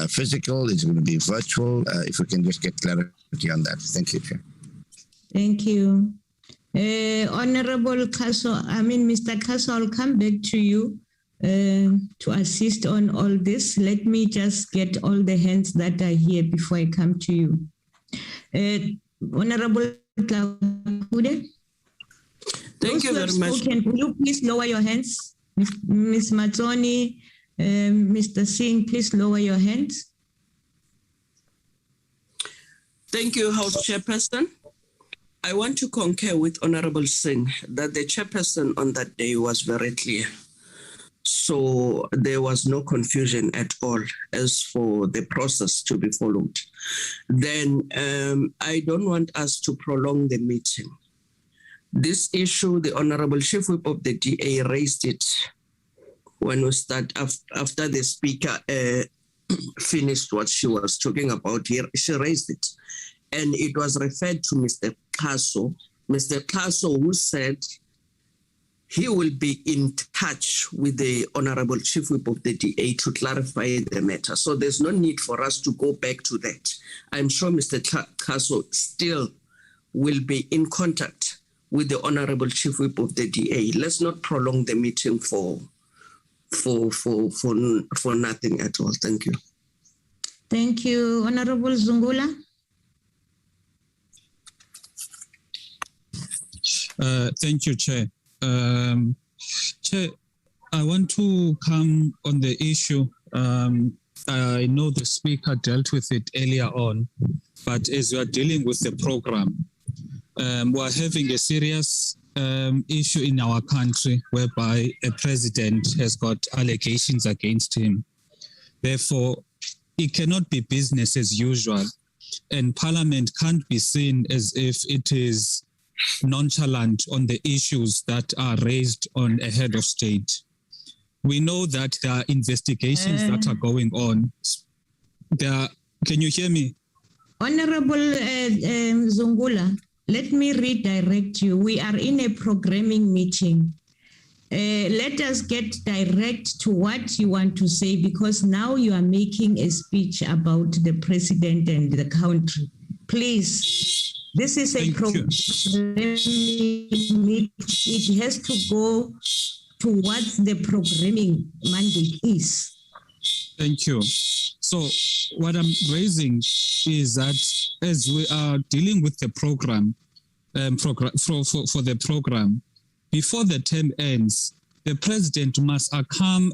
physical? Is it going to be virtual? If we can just get clarity on that. Thank you, Chair. Thank you. Honorable Castle, Mr. Castle, I'll come back to you to assist on all this. Let me just get all the hands that are here before I come to you. Honorable Tlakude. Thank you very much. Will you please lower your hands? Ms. Mazzoni, Mr. Singh, please lower your hands. Thank you, House Chairperson. I want to concur with Honorable Singh that the chairperson on that day was very clear. So there was no confusion at all as for the process to be followed. Then I don't want us to prolong the meeting. This issue, the Honorable Chief Whip of the DA raised it when we start after the speaker finished what she was talking about here. She raised it, and it was referred to Mr. Kaso. Mr. Kaso, who said he will be in touch with the Honorable Chief Whip of the DA to clarify the matter. So there's no need for us to go back to that. I'm sure Mr. Kaso still will be in contact with the Honorable Chief Whip of the DA. Let's not prolong the meeting for nothing at all. Thank you. Thank you, Honorable Zungula. Thank you, Chair. Chair, I want to come on the issue. I know the speaker dealt with it earlier on, but as we are dealing with the program, we are having a serious issue in our country whereby a president has got allegations against him. Therefore, it cannot be business as usual, and Parliament can't be seen as if it is nonchalant on the issues that are raised on a head of state. We know that there are investigations that are going on. Can you hear me? Honorable Zungula, let me redirect you. We are in a programming meeting. Let us get direct to what you want to say, because now you are making a speech about the president and the country. Please, this is a programming meeting. It has to go to what the programming mandate is. Thank you. So what I'm raising is that as we are dealing with the program, for the program, before the term ends, the president must come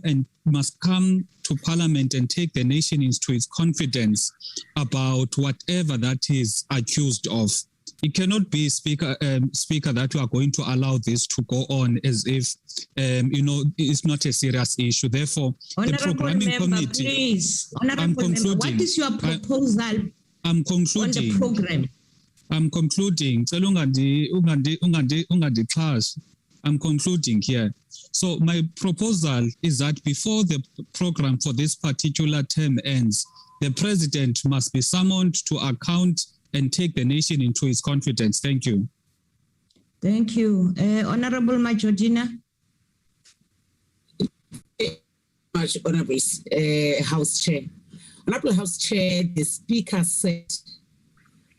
to Parliament and take the nation into its confidence about whatever that is accused of. It cannot be, Speaker, that we are going to allow this to go on as if, it's not a serious issue. Therefore, Honorable the programming member, committee. Please, Honorable member, what is your proposal I'm concluding. on the program? I'm concluding. I'm concluding here. So my proposal is that before the program for this particular term ends, the president must be summoned to account and take the nation into its confidence. Thank you. Thank you. Honorable Majorina. Much Honorable House Chair. Honorable House Chair, the Speaker said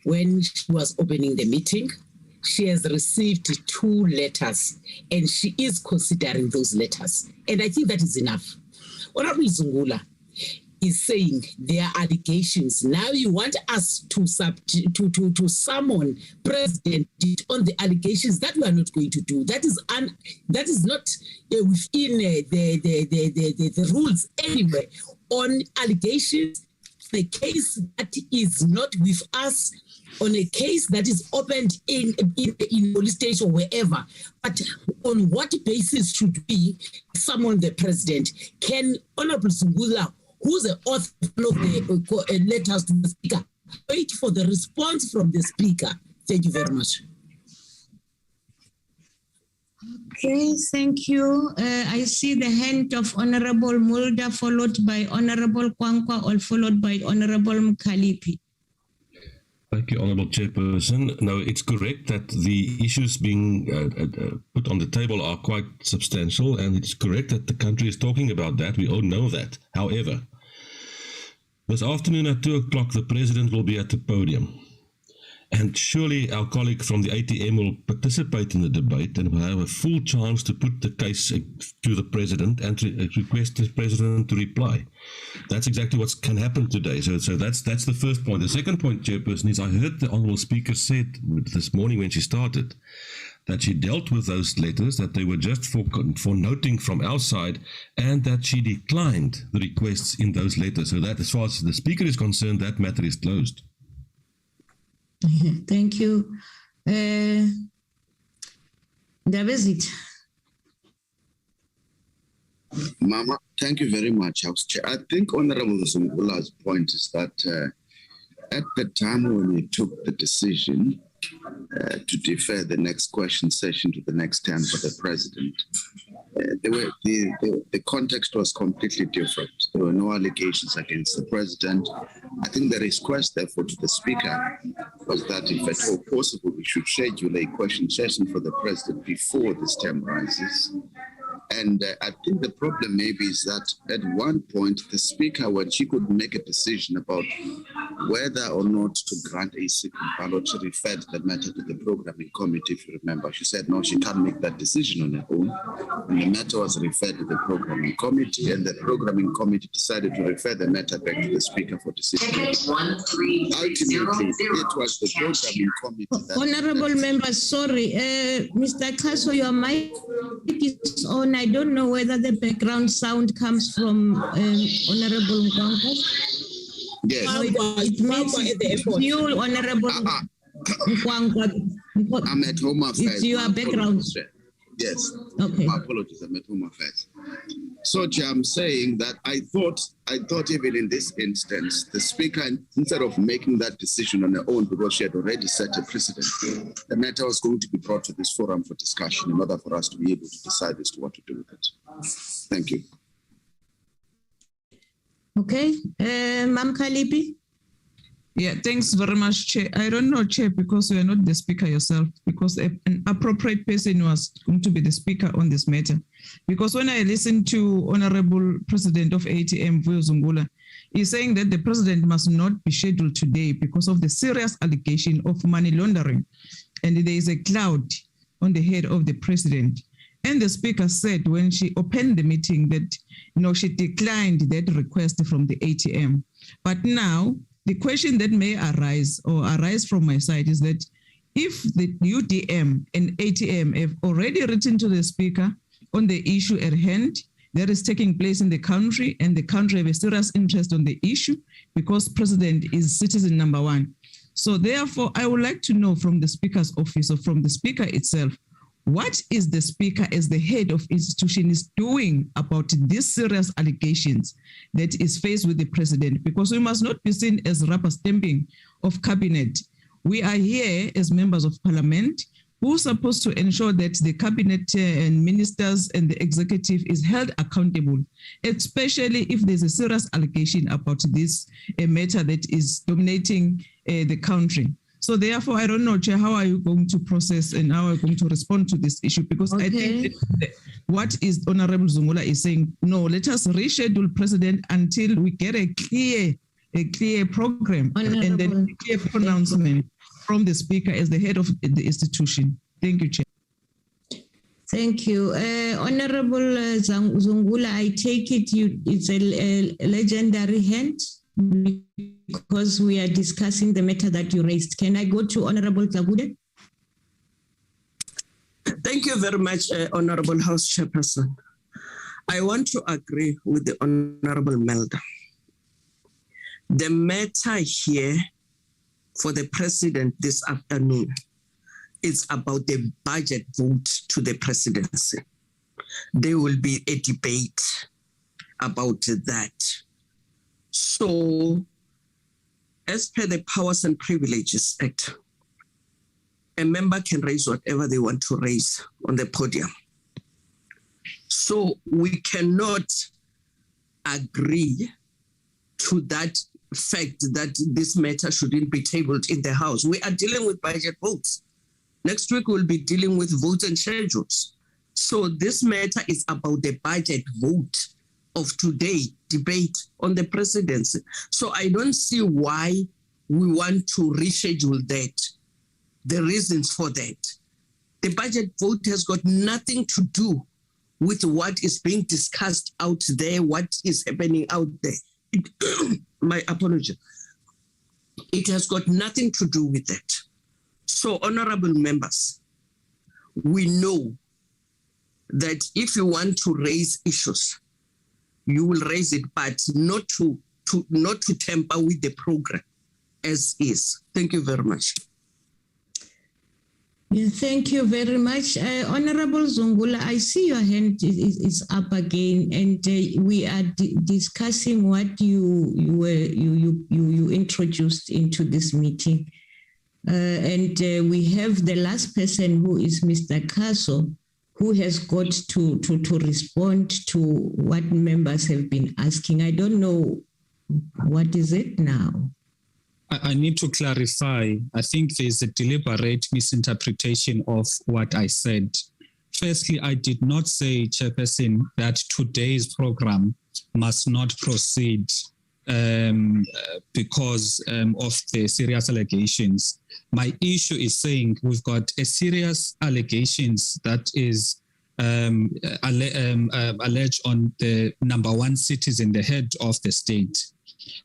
when she was opening the meeting, she has received 2 letters and she is considering those letters. And I think that is enough. Honorable Zungula is saying there are allegations. Now you want us to summon President on the allegations that we are not going to do. That is not within the rules anyway. On allegations, the case that is not with us, on a case that is opened in police station or wherever, but on what basis should we summon the president? Can Honorable Zungula, who's the author of the letters to the Speaker, wait for the response from the Speaker? Thank you very much. Okay, thank you. I see the hand of Honorable Mulda, followed by Honorable Kwankwa, or followed by Honorable Mkalipi. Thank you, Honourable Chairperson. No, it's correct that the issues being put on the table are quite substantial, and it's correct that the country is talking about that. We all know that. However, this afternoon at 2 o'clock, the President will be at the podium. And surely our colleague from the ATM will participate in the debate and will have a full chance to put the case to the President and to request the President to reply. That's exactly what can happen today. So that's the first point. The second point, Chairperson, is I heard the Honourable Speaker said this morning when she started that she dealt with those letters, that they were just for noting from our side, and that she declined the requests in those letters. So that, as far as the Speaker is concerned, that matter is closed. Thank you. David. Mama, thank you very much, House Chair. I think Honorable Zungula's point is that at the time when we took the decision to defer the next question session to the next term for the President, the context was completely different. There were no allegations against the President. I think the request, therefore, to the Speaker was that if at all possible, we should schedule a question session for the President before this term rises. And I think the problem maybe is that at one point, the Speaker, when she could make a decision about whether or not to grant a second ballot. She referred the matter to the programming committee, if you remember. She said, no, she can't make that decision on her own. And the matter was referred to the programming committee, and the programming committee decided to refer the matter back to the speaker for decision. Ultimately, it was the programming committee that... Honorable members, sorry. Mr. Kaso, your mic is on. I don't know whether the background sound comes from Honorable Nkwanko. Yes. It means you, Honorable Nkwanko. I'm at home affairs. It's your background. Yes. Okay. My apologies. I'm at home affairs. So, Chair, I'm saying that I thought even in this instance, the speaker, instead of making that decision on her own, because she had already set a precedent, the matter was going to be brought to this forum for discussion in order for us to be able to decide as to what to do with it. Thank you. Okay. Ma'am Kalipi? Yeah, thanks very much, Chair. I don't know, Chair, because you are not the speaker yourself, because an appropriate person was going to be the speaker on this matter. Because when I listened to Honorable President of ATM, Vuyo Zungula, he's saying that the president must not be scheduled today because of the serious allegation of money laundering. And there is a cloud on the head of the president. And the speaker said when she opened the meeting that, she declined that request from the ATM. But now, the question that may arise from my side is that if the UDM and ATM have already written to the speaker on the issue at hand that is taking place in the country, and the country have a serious interest on the issue because president is citizen number one. So therefore, I would like to know from the speaker's office or from the speaker itself, what is the speaker as the head of institution is doing about these serious allegations that is faced with the president? Because we must not be seen as rubber stamping of cabinet. We are here as members of parliament who are supposed to ensure that the cabinet and ministers and the executive is held accountable, especially if there's a serious allegation about this matter that is dominating the country. So therefore, I don't know, Chair, how are you going to process and how are you going to respond to this issue? Because I think that what is Honorable Zungula is saying, no, let us reschedule President until we get a clear program and then a clear pronouncement from the Speaker as the head of the institution. Thank you, Chair. Thank you. Honorable Zungula, I take it it's a legendary hand because we are discussing the matter that you raised. Can I go to Honorable Zagude? Thank you very much, Honorable House Chairperson. I want to agree with the Honorable Melda. The matter here for the President this afternoon is about the budget vote to the presidency. There will be a debate about that. So, as per the Powers and Privileges Act, a member can raise whatever they want to raise on the podium. So we cannot agree to that fact that this matter shouldn't be tabled in the House. We are dealing with budget votes. Next week, we'll be dealing with votes and schedules. So this matter is about the budget vote of today, debate on the presidency. So I don't see why we want to reschedule that, the reasons for that. The budget vote has got nothing to do with what is being discussed out there, what is happening out there. My apology. It has got nothing to do with that. So, honorable members, we know that if you want to raise issues, you will raise it, but not to tamper with the program as is. Thank you very much. Thank you very much. Honorable Zungula, I see your hand is up again, and we are discussing what you introduced into this meeting. And we have the last person, who is Mr. Kaso, who has got to respond to what members have been asking. I don't know, what is it now? I need to clarify. I think there's a deliberate misinterpretation of what I said. Firstly, I did not say, Chairperson, that today's program must not proceed because of the serious allegations. My issue is saying we've got a serious allegations that is alleged on the number one citizen, the head of the state.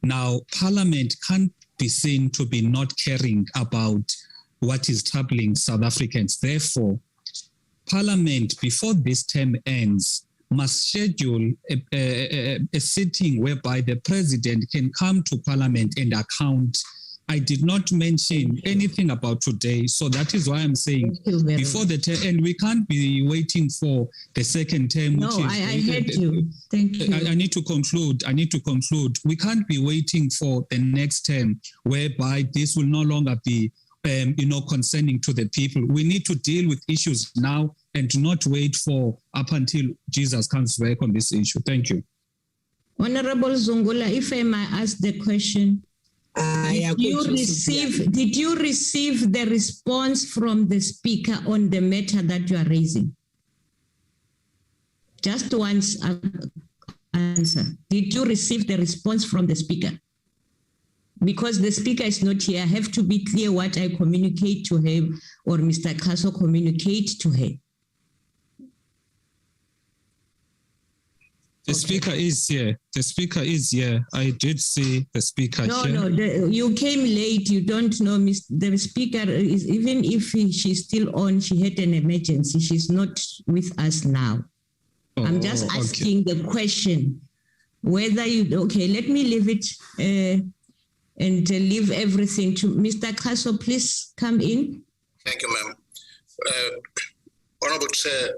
Now, Parliament can't be seen to be not caring about what is troubling South Africans. Therefore, Parliament, before this term ends, must schedule a sitting whereby the president can come to Parliament and account. I did not mention anything about today, so that is why I'm saying before the term, and we can't be waiting for the second term. No, I heard you. Thank you. I need to conclude. We can't be waiting for the next term, whereby this will no longer be, concerning to the people. We need to deal with issues now and not wait for up until Jesus comes back on this issue. Thank you. Honorable Zungula, if I may ask the question. Did you receive the response from the speaker on the matter that you are raising? Just once answer. Did you receive the response from the speaker? Because the speaker is not here, I have to be clear what I communicate to him or Mr. Kaso communicate to her. The speaker is here. I did see the speaker here. No, you came late. You don't know. The speaker is, even if she's still on, she had an emergency. She's not with us now. I'm just asking the question whether let me leave it and leave everything to Mr. Kaso. Please come in. Thank you, ma'am. Honorable Chair,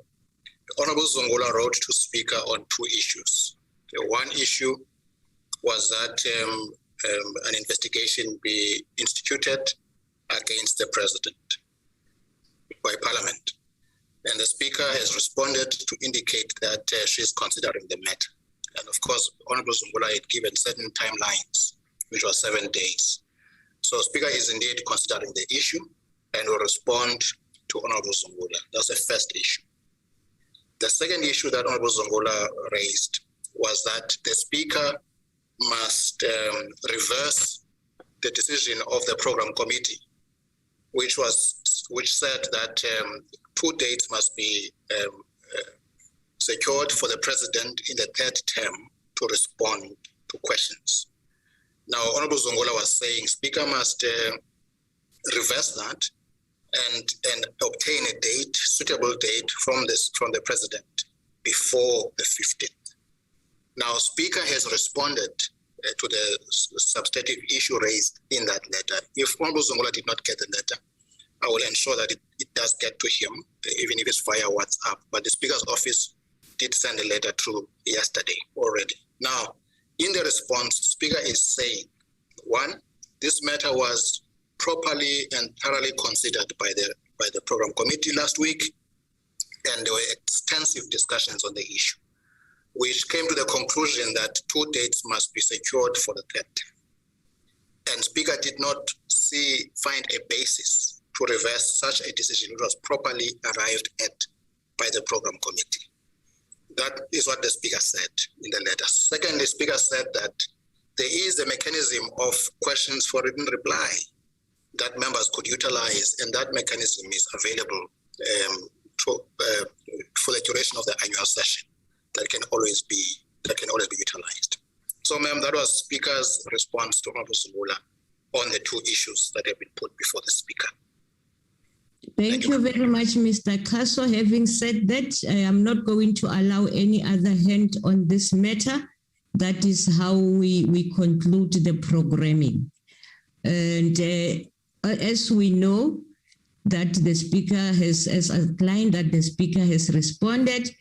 Honorable Zungula wrote to Speaker on two issues. The one issue was that an investigation be instituted against the President by Parliament. And the Speaker has responded to indicate that she is considering the matter. And of course, Honorable Zungula had given certain timelines, which was 7 days. So Speaker is indeed considering the issue and will respond to Honorable Zungula. That's the first issue. The second issue that Honorable Zungula raised was that the Speaker must reverse the decision of the program committee, which said that 2 dates must be secured for the President in the third term to respond to questions. Now, Honorable Zungula was saying Speaker must reverse that and obtain a date, suitable date from the President before the 15th. Now, Speaker has responded to the substantive issue raised in that letter. If Honorable Zungula did not get the letter, I will ensure that it does get to him, even if it's via WhatsApp. But the Speaker's office did send a letter through yesterday already. Now, in the response, Speaker is saying, one, this matter was properly and thoroughly considered by the program committee last week, and there were extensive discussions on the issue, which came to the conclusion that 2 dates must be secured for the third term. And Speaker did not find a basis to reverse such a decision, which was properly arrived at by the program committee. That is what the Speaker said in the letter. Secondly, the Speaker said that there is a mechanism of questions for written reply that members could utilize, and that mechanism is available for the duration of the annual session. That can always be utilized. So, ma'am, that was Speaker's response to Honorable Zungula on the 2 issues that have been put before the Speaker. Thank you very much, Mr. Kaso. Having said that, I am not going to allow any other hand on this matter. That is how we conclude the programming. And as we know, that the Speaker has outlined, that the Speaker has responded,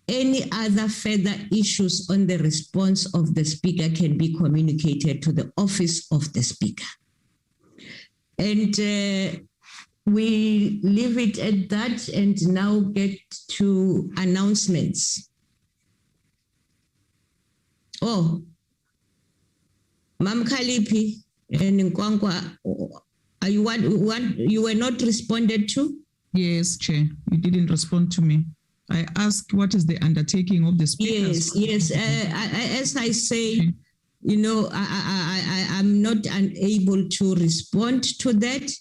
any other further issues on the response of the Speaker can be communicated to the office of the Speaker. And we leave it at that and now get to announcements. Oh, Mam Kalipi and Nkwankwa, you were not responded to? Yes, Chair. You didn't respond to me. I asked what is the undertaking of the Speaker. Yes. As I say, I'm not unable to respond to that,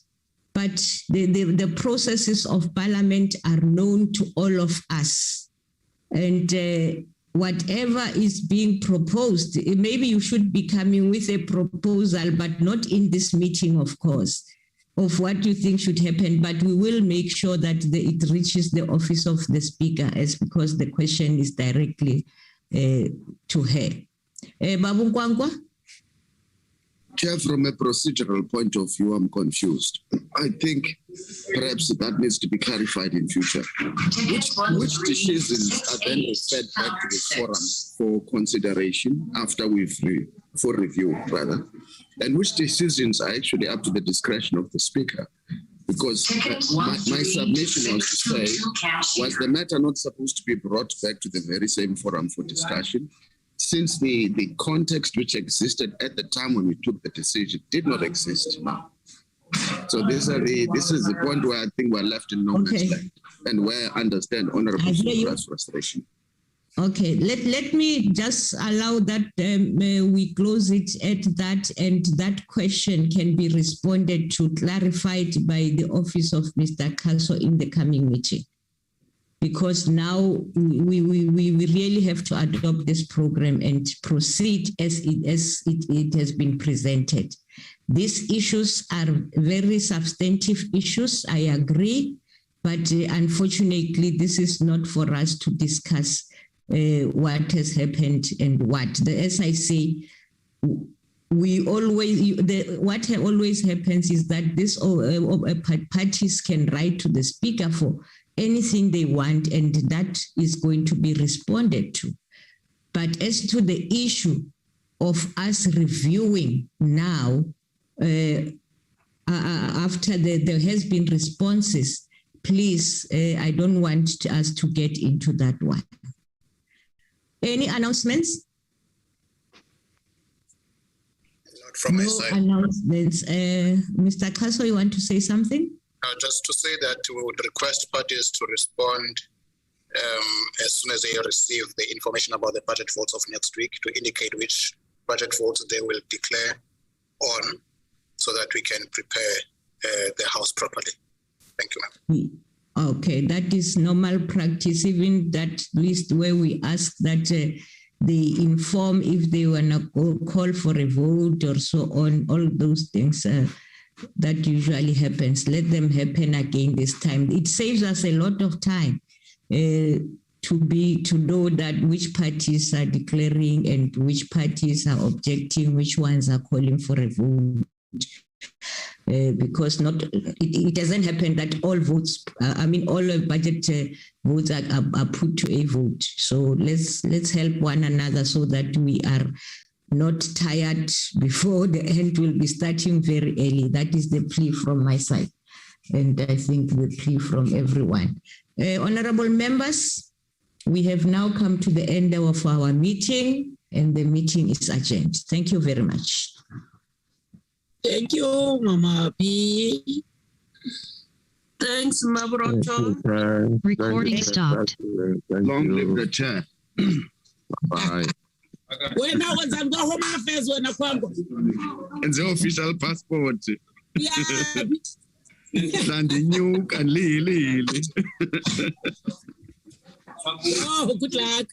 but the processes of Parliament are known to all of us. And whatever is being proposed, maybe you should be coming with a proposal, but not in this meeting, of course, of what you think should happen. But we will make sure that it reaches the office of the Speaker, because the question is directly to her. Babu Kwangwa? Chair, from a procedural point of view, I'm confused. I think perhaps that needs to be clarified in future. Which decisions are then referred back to the forum for consideration after for review, rather, and which decisions are actually up to the discretion of the Speaker? Because my submission was to say, was the matter not supposed to be brought back to the very same forum for discussion? Since the context which existed at the time when we took the decision did not exist now. So this is the point where I think we're left in no man's land, and where I understand Honorable Sura's frustration. Okay, let me just allow that we close it at that, and that question can be responded to, clarified by the office of Mr. Kaso in the coming meeting. Because now we really have to adopt this program and proceed as it has been presented. These issues are very substantive issues, I agree, but unfortunately, this is not for us to discuss what has happened and what. As I say, what always happens is that this parties can write to the Speaker for anything they want, and that is going to be responded to. But as to the issue of us reviewing now, after there has been responses, please, I don't want us to get into that one. Any announcements? Not from my side. Announcements. Mr. Kaso, you want to say something? Just to say that we would request parties to respond as soon as they receive the information about the budget votes of next week, to indicate which budget votes they will declare on, so that we can prepare the House properly. Thank you, ma'am. Okay, that is normal practice, even that list where we ask that they inform if they want to call for a vote or so on, all those things. That usually happens. Let them happen again this time. It saves us a lot of time to know that which parties are declaring and which parties are objecting, which ones are calling for a vote. Because it doesn't happen that all votes, all budget votes are put to a vote. So let's help one another so that we are not tired before the end. Will be starting very early. That is the plea from my side, and I think the plea from everyone. Honorable members, we have now come to the end of our meeting, and the meeting is adjourned. Thank you very much. Thank you, Mama B. Thanks, Mabroto. Recording stopped. Long live the chair. Bye. When I was at the Home Affairs, when I come. And the official passport. Yeah. Standing new and Lily. Oh, good luck.